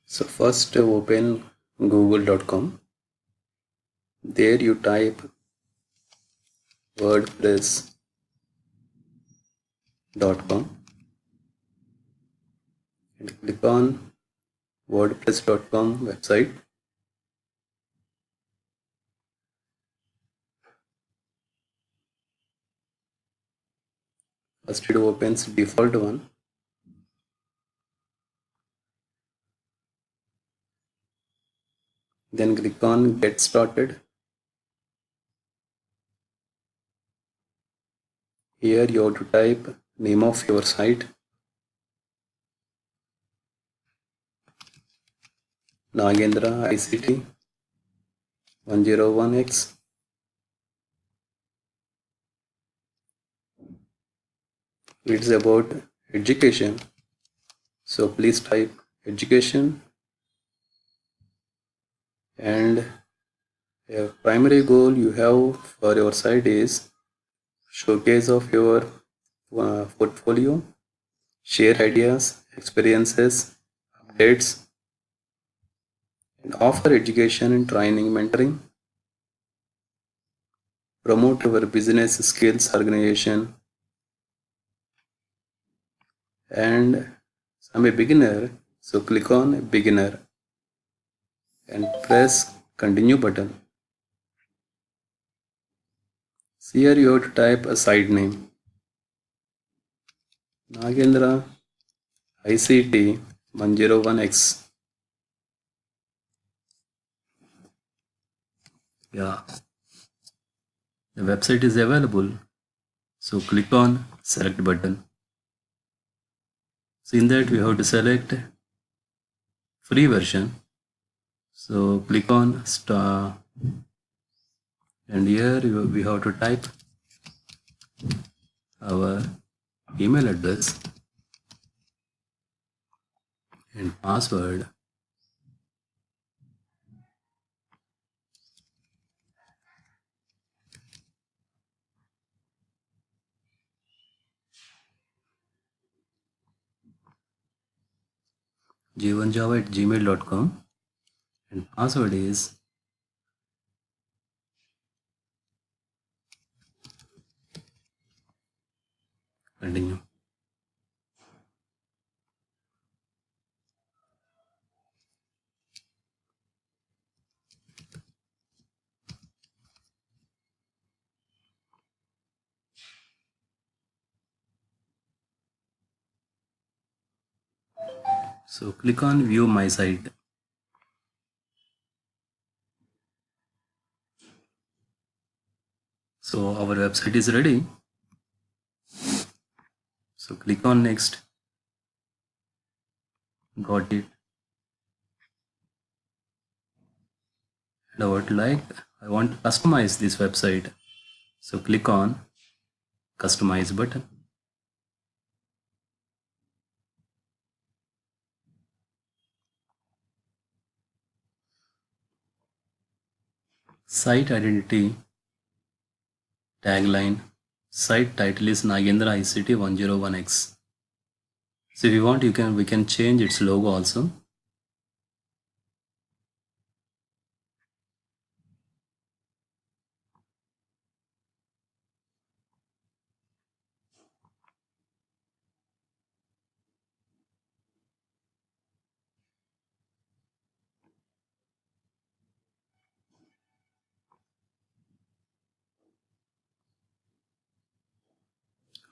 So first open google.com. There you type wordpress.com and click on wordpress.com website. First it opens default one. Then click on get started. Here you have to type name of your site, Nagendra ICT 101X. It's about education, so please type education, and a primary goal you have for your site is showcase of your portfolio, share ideas, experiences, updates, and offer education and training mentoring, promote your business skills organization, and I'm a beginner, so click on beginner and press continue button. So here you have to type a site name, Nagendra ICT 101X. Yeah, the website is available, so click on select button. So in that we have to select free version, so click on star, and here we have to type our email address and password. J1java@gmail.com, and password is continue. So click on view my site. So our website is ready. So click on next. Got it. And I want to customize this website. So click on customize button. Site identity, tagline, site title is Nagendra ICT 101X. So if you want, we can change its logo also.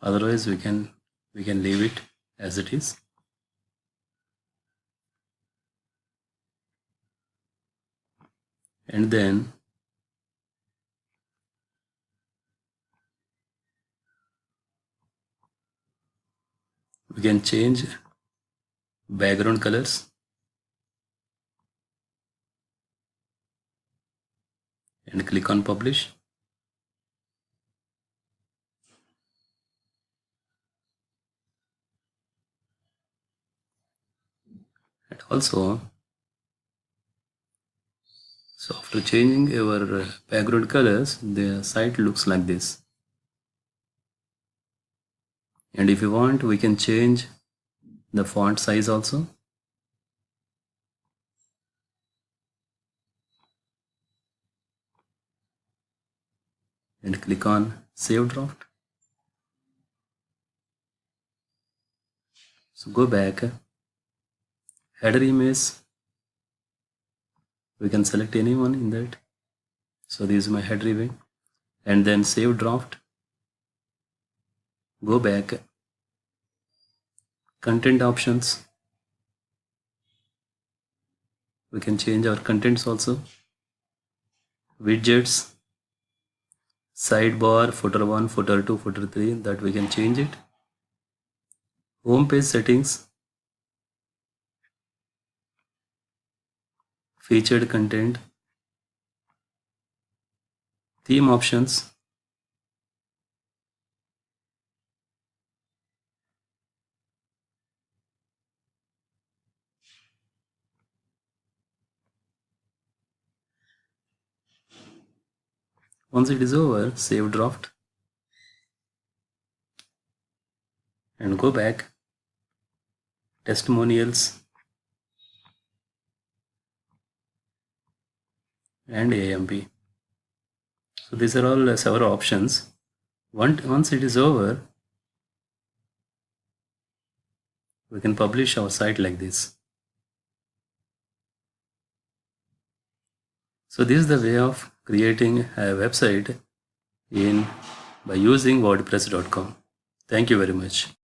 Otherwise we can leave it as it is. And then we can change background colors and click on publish. And also, so after changing our background colors, the site looks like this. And if you want, we can change the font size also. and click on Save Draft. So go back, header image, we can select anyone in that. So this is my header image, and then Save Draft. Go back, content options, we can change our contents also, widgets, sidebar, footer 1, footer 2, footer 3, that we can change it. Home page settings, featured content, theme options, once it is over, save draft and go back, testimonials and AMP. So these are all several options. Once it is over, we can publish our site like this. So this is the way of creating a website by using WordPress.com. Thank you very much.